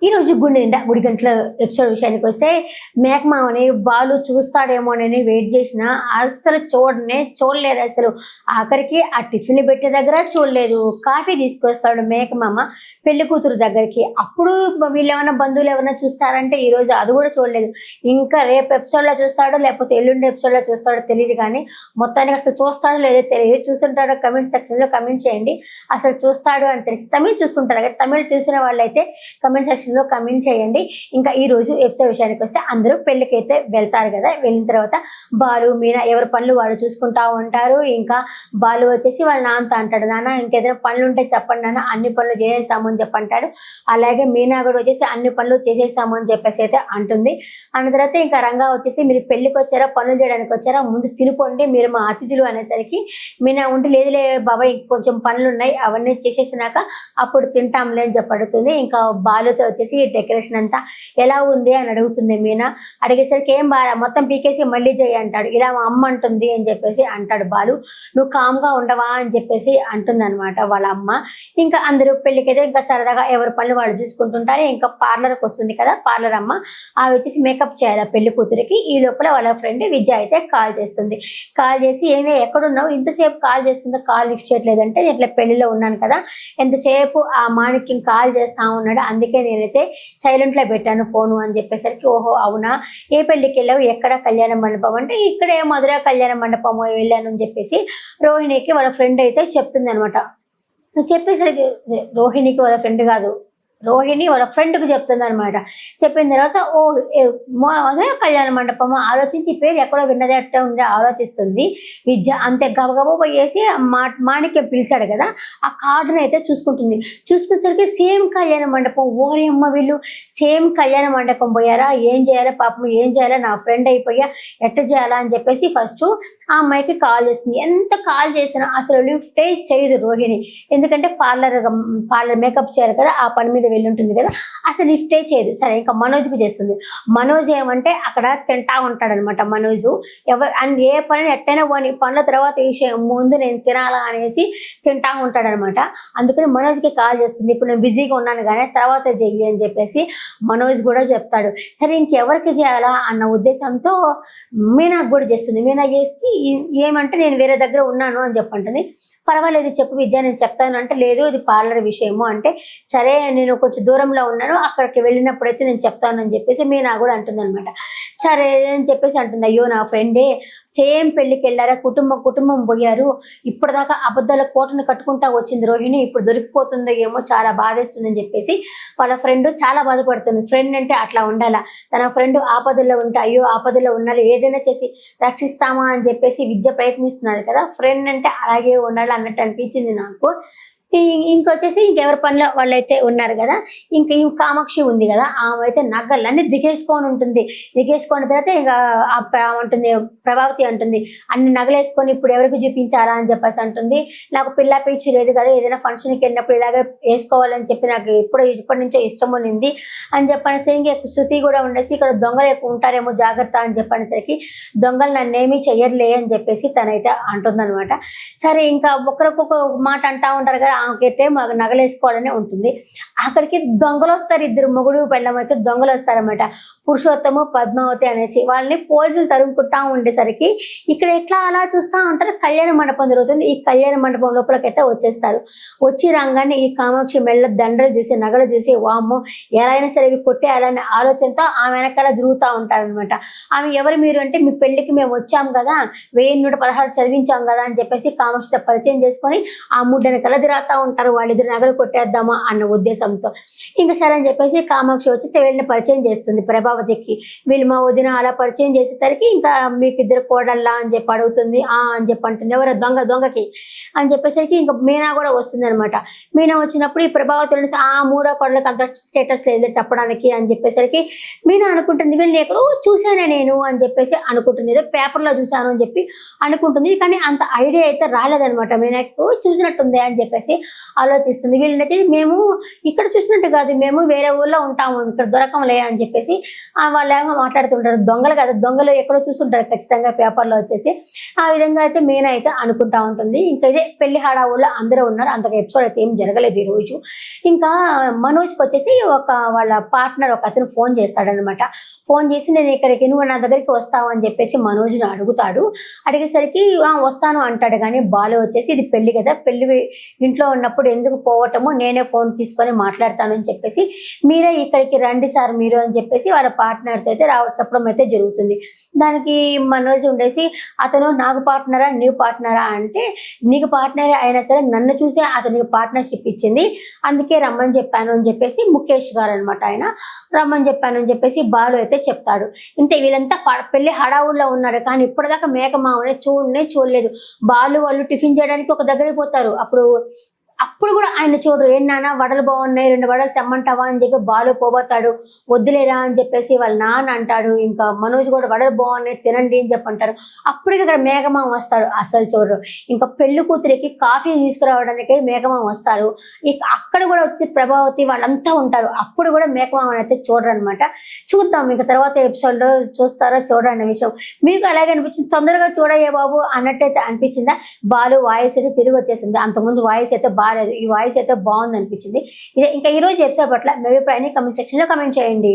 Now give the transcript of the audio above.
ఈ రోజు గుండె నిండా గుడి గంటల ఎపిసోడ్ విషయానికి వస్తే మేకమామని బాలు చూస్తాడేమోనని వెయిట్ చేసిన అస్సలు చూడలేదు. అసలు ఆఖరికి ఆ టిఫిన్ పెట్టే దగ్గర చూడలేదు. కాఫీ తీసుకొస్తాడు మేకమామ పెళ్లి కూతురు దగ్గరికి, అప్పుడు వీళ్ళు ఏమైనా బంధువులు ఎవరైనా చూస్తారంటే ఈ రోజు అది కూడా చూడలేదు. ఇంకా రేపు ఎపిసోడ్లో చూస్తాడో లేకపోతే ఎల్లుండి ఎపిసోడ్లో చూస్తాడో తెలియదు, కానీ మొత్తానికి అసలు చూస్తాడో లేదో తెలియదు. చూస్తుంటాడో కమెంట్ సెక్షన్లో కమెంట్ చేయండి. అసలు చూస్తాడు అని తెలిసి తమిళ్ చూస్తుంటారు కదా, తమిళ్ చూసిన వాళ్ళైతే కమెంట్ సెక్షన్ లో కమెంట్ చేయండి. ఇంకా ఈ రోజు ఎపిసోడ్ విషయానికి వస్తే అందరూ పెళ్లికైతే వెళ్తారు కదా, వెళ్ళిన తర్వాత బాలు మీనా ఎవరి పనులు వాళ్ళు చూసుకుంటా ఉంటారు. ఇంకా బాలు వచ్చేసి వాళ్ళ నాన్నతో అంటాడు, నాన్న ఇంకేదైనా పనులు ఉంటే చెప్పండి నాన్న, అన్ని పనులు చేసేసాము అని చెప్పంటాడు. అలాగే మీనా కూడా వచ్చేసి అన్ని పనులు చేసేసాము అని చెప్పేసి అయితే అంటుంది. అన్న తర్వాత ఇంకా రంగా వచ్చేసి మీరు పెళ్లికి వచ్చారా పనులు చేయడానికి వచ్చారా, ముందు తినుకోండి మీరు మా అతిథులు అనేసరికి మీనా ఉండి లేదులే బాబాయ్ కొంచెం పనులు ఉన్నాయి అవన్నీ చేసేసినాక అప్పుడు తింటాంలే అని చెప్పడుతుంది. ఇంకా బాలుతో వచ్చేసి డెకరేషన్ అంతా ఎలా ఉంది అని అడుగుతుంది మీనా. అడిగేసరికి ఏం బాగా మొత్తం పీకేసి మళ్ళీ చేయి అంటాడు. ఇలా మా అమ్మ అంటుంది అని చెప్పేసి అంటాడు బాలు. నువ్వు కామ్గా ఉండవా అని చెప్పేసి అంటుంది అనమాట వాళ్ళ అమ్మ. ఇంకా అందరూ పెళ్ళికైతే ఇంకా సరదాగా ఎవరి పనులు వాళ్ళు చూసుకుంటుంటారు. ఇంకా పార్లర్కి వస్తుంది కదా పార్లర్ అమ్మ, ఆమె వచ్చేసి మేకప్ చేయాలి పెళ్లి కూతురికి. ఈ లోపల వాళ్ళ ఫ్రెండ్ విద్య అయితే కాల్ చేస్తుంది. కాల్ చేసి ఏమే ఎక్కడున్నావు, ఇంతసేపు కాల్ చేస్తుందో కాల్ లిఫ్ట్ చేయట్లేదంటే ఇట్లా పెళ్లిలో ఉన్నాను కదా, ఎంతసేపు ఆ మాణిక్యం కాల్ చేస్తా ఉన్నాడు, అందుకే నేనైతే సైలెంట్లో పెట్టాను ఫోను అని చెప్పేసరికి ఓహో అవునా, ఏ పెళ్లికి వెళ్ళావు, ఎక్కడ కళ్యాణ మండపం అంటే ఇక్కడే మధుర కళ్యాణ మండపం వెళ్ళాను అని చెప్పేసి రోహిణికి వాళ్ళ ఫ్రెండ్ అయితే చెప్తుంది అనమాట. చెప్పేసరికి రోహిణికి వాళ్ళ ఫ్రెండ్ కాదు, రోహిణి వాళ్ళ ఫ్రెండ్కి చెప్తుంది అనమాట. చెప్పిన తర్వాత అదే కళ్యాణ మండపం ఆలోచించి పేరు ఎక్కడో విన్నదే అట్టే ఉంది ఆలోచిస్తుంది విద్య. అంతే గబగబా పోయేసి మాణిక్యం పిలిచాడు కదా, ఆ కార్డును అయితే చూసుకుంటుంది. చూసుకునేసరికి సేమ్ కళ్యాణ మండపం. ఓరి అమ్మ వీళ్ళు సేమ్ కళ్యాణ మండపం పోయారా, ఏం చేయాలా పాపం, ఏం చేయాలా నా ఫ్రెండ్ అయిపోయా ఎట్ట చేయాలా అని చెప్పేసి ఫస్ట్ ఆ అమ్మాయికి కాల్ చేస్తుంది. ఎంత కాల్ చేసినా అసలు లిఫ్టే చేయదు రోహిణి, ఎందుకంటే పార్లర్ మేకప్ చేయాలి కదా, ఆ పని మీద వెళ్ళుంటుంది కదా, అసలు లిఫ్టే చేయదు. సరే ఇంకా మనోజ్కి చేస్తుంది. మనోజ్ ఏమంటే అక్కడ తింటా ఉంటాడు అనమాట. మనోజు అండ్ ఏ పని ఎట్టైనా పోని పనుల తర్వాత విషయం ముందు నేను తినాలా అనేసి తింటా ఉంటాడనమాట. అందుకని మనోజ్కి కాల్ చేస్తుంది. ఇప్పుడు నేను బిజీగా ఉన్నాను కానీ తర్వాత చెయ్యి అని చెప్పేసి మనోజ్ కూడా చెప్తాడు. సరే ఇంకెవరికి చేయాలా అన్న ఉద్దేశంతో మీనాకు కూడా చేస్తుంది. మీనా చేసి ఏమంటే నేను వేరే దగ్గర ఉన్నాను అని చెప్పంటుంది. పర్వాలేదు చెప్పు విద్య నేను చెప్తాను అంటే, లేదు ఇది పార్లర్ విషయము అంటే, సరే నేను కొంచెం దూరంలో ఉన్నాను అక్కడికి వెళ్ళినప్పుడైతే నేను చెప్తానని చెప్పేసి మీనా కూడా అంటుంది అనమాట. సరే అని చెప్పేసి అంటుంది, అయ్యో నా ఫ్రెండే సేమ్ పెళ్ళికి వెళ్ళారా, కుటుంబం పోయారు, ఇప్పటిదాకా అబద్ధాల కోటను కట్టుకుంటా వచ్చింది రోహిణి, ఇప్పుడు దొరికిపోతుందో ఏమో చాలా బాధేస్తుందని చెప్పేసి వాళ్ళ ఫ్రెండ్ చాలా బాధపడుతుంది. ఫ్రెండ్ అంటే అట్లా ఉండాలా, తన ఫ్రెండ్ ఆపదల్లో ఉంటే అయ్యో ఆపదల్లో ఉన్నారు ఏదైనా చేసి రక్షిస్తామా అని చెప్పేసి విద్య ప్రయత్నిస్తున్నారు కదా, ఫ్రెండ్ అంటే అలాగే ఉండాలి అన్నట్టు అనిపించింది నాకు. ఇంకొచ్చేసి ఇంకెవరి పనిలో వాళ్ళైతే ఉన్నారు కదా, ఇంకా ఈ కామాక్షి ఉంది కదా, ఆమె అయితే నగలన్నీ దిగేసుకొని ఉంటుంది. దిగేసుకున్న తర్వాత ఇంకా ఉంటుంది ప్రభావతి అంటుంది, అన్ని నగలేసుకొని ఇప్పుడు ఎవరికి చూపించాలా అని చెప్పేసి అంటుంది. నాకు పిల్ల పిచ్చి లేదు కదా, ఏదైనా ఫంక్షన్కి వెళ్ళినప్పుడు ఇలాగే వేసుకోవాలని చెప్పి నాకు ఇప్పటి నుంచో ఇష్టం ఉంది అని చెప్పనేసి ఇంకా శృతి కూడా ఉండేసి ఇక్కడ దొంగలు ఎక్కువ ఉంటారేమో జాగ్రత్త అని చెప్పనేసరికి దొంగలు నన్నేమీ చెయ్యర్లే అని చెప్పేసి తనైతే అంటుందన్నమాట. సరే ఇంకా ఒకరికొక మాట అంటా ఉంటారు కదా, ఆమెకైతే మాకు నగలేసుకోవాలనే ఉంటుంది. అక్కడికి దొంగలు వస్తారు, ఇద్దరు మొగుడు పెళ్ళం అయితే దొంగలు వస్తారన్నమాట, పురుషోత్తము పద్మావతి అనేసి. వాళ్ళని పోలీసులు తరుముకుంటా ఉండేసరికి ఇక్కడ ఎట్లా అలా చూస్తూ ఉంటారు. కళ్యాణ మండపం జరుగుతుంది. ఈ కళ్యాణ మండపం లోపలికైతే వచ్చేస్తారు. వచ్చి రాగానే ఈ కామాక్షి మెళ్ళ దండలు చూసి నగలు చూసి వామ్మో ఎలా అయినా సరే ఇవి కొట్టేయాలనే ఆలోచనతో ఆమె వెనకాల తిరుగుతూ ఉంటారనమాట. ఆమె ఎవరు మీరు అంటే, మీ పెళ్లికి మేము వచ్చాం కదా, 1116 చదివించాం కదా అని చెప్పేసి కామాక్షితో పరిచయం చేసుకొని ఆ ముడ్డని కల తిరుగుతూ ఉంటారు. వాళ్ళిద్దరు నగలు కొట్టేద్దామా అన్న ఉద్దేశంతో ఇంకా సరే అని చెప్పేసి కామాక్షి వచ్చేసి వీళ్ళని పరిచయం చేస్తుంది ప్రభావతికి. వీళ్ళు మా వదిన అలా పరిచయం చేసేసరికి ఇంకా మీకు ఇద్దరు కోడల్లా అని చెప్పి అడుగుతుంది. అని చెప్పి అంటుంది, ఎవరో దొంగకి అని చెప్పేసరికి ఇంకా మీనా కూడా వస్తుంది అనమాట. మీనా వచ్చినప్పుడు ఈ ప్రభావతి మూడో కోడలకి అంత స్టేటస్ లేదు చెప్పడానికి అని చెప్పేసరికి మీనా అనుకుంటుంది, వీళ్ళని ఎక్కడో చూశానే నేను అని చెప్పేసి అనుకుంటుంది, ఏదో పేపర్లో చూశాను అని చెప్పి అనుకుంటుంది. కానీ అంత ఐడియా అయితే రాలేదనమాట. మీనాకు చూసినట్టుంది అని చెప్పేసి ఆలోచిస్తుంది. వీళ్ళనైతే మేము ఇక్కడ చూసినట్టు కాదు, మేము వేరే ఊర్లో ఉంటాము, ఇక్కడ దొరకంలే అని చెప్పేసి వాళ్ళేమో మాట్లాడుతుంటారు. దొంగలు కదా, దొంగలు ఎక్కడో చూస్తుంటారు ఖచ్చితంగా పేపర్లో వచ్చేసి. ఆ విధంగా అయితే మీనా అయితే అనుకుంటా ఉంటుంది. ఇంకా ఇదే పెళ్లి హడావుల్లో అందరూ ఉన్నారు. అంతగా ఎపిసోడ్ అయితే ఏం జరగలేదు ఈ రోజు. ఇంకా మనోజ్కి వచ్చేసి వాళ్ళ పార్ట్నర్ ఒక అతను ఫోన్ చేస్తాడనమాట. ఫోన్ చేసి నేను ఇక్కడికి, నువ్వు నా దగ్గరికి వస్తావు అని చెప్పేసి మనోజ్ని అడుగుతాడు. అడిగేసరికి వస్తాను అంటాడు. కానీ బాలు వచ్చేసి ఇది పెళ్లి కదా, పెళ్లి ఇంట్లో ఉన్నప్పుడు ఎందుకు పోవటము, నేనే ఫోన్ తీసుకొని మాట్లాడతాను అని చెప్పేసి మీరే ఇక్కడికి రండి సార్ మీరు అని చెప్పేసి వాళ్ళ పార్ట్నర్తో అయితే చెప్పడం అయితే జరుగుతుంది. దానికి మనోజ్ ఉండేసి అతను నాకు పార్ట్నరా నీకు పార్ట్నరా అంటే, నీకు పార్ట్నరే అయినా సరే నన్ను చూసి అతనికి పార్ట్నర్షిప్ ఇచ్చింది, అందుకే రమ్మని చెప్పాను అని చెప్పేసి ముఖేష్ గారు అనమాట, ఆయన రమ్మని చెప్పాను అని చెప్పేసి బాలు అయితే చెప్తాడు. ఇంతే, వీళ్ళంతా పెళ్లి హడావుల్లో ఉన్నారు. కానీ ఇప్పటిదాకా మేకమామని చూడలేదు. బాలు వాళ్ళు టిఫిన్ చేయడానికి ఒక దగ్గరికి పోతారు. అప్పుడు కూడా ఆయన చూడరు. ఏంటన్నా వడలు బాగున్నాయి, 2 వడలు తెమ్మంటావా అని చెప్పి బాలు పోబోతాడు. వద్దులేరా అని చెప్పేసి వాళ్ళ నాన్న అంటాడు. ఇంకా మనోజ్ కూడా వడలు బాగున్నాయి తినండి అని చెప్పి అంటారు. అప్పటికి ఇక్కడ మేఘమామ వస్తాడు. అసలు చూడరు. ఇంకా పెళ్లి కూతురికి కాఫీ తీసుకురావడానికి మేఘమామ వస్తారు. ఇక అక్కడ కూడా వచ్చి ప్రభావతి వాళ్ళంతా ఉంటారు. అప్పుడు కూడా మేఘమామని అయితే చూడరు అనమాట. చూద్దాం ఇంకా తర్వాత ఎపిసోడ్లో చూస్తారా చూడరా అనే విషయం. మీకు అలాగే అనిపించింది, తొందరగా చూడయ్యే బాబు అన్నట్టయితే అనిపించిందా? బాలు వాయిస్ అయితే తిరిగి వచ్చేసింది. అంతకుముందు వాయిస్ అయితే బాలేదు, ఈ వాయిస్ అయితే బాగుంది అనిపించింది. ఇదే ఇంకా ఈ రోజు ఎపిసోడ్ పట్ల మీ అభిప్రాయాన్ని కామెంట్ సెక్షన్లో కామెంట్ చేయండి.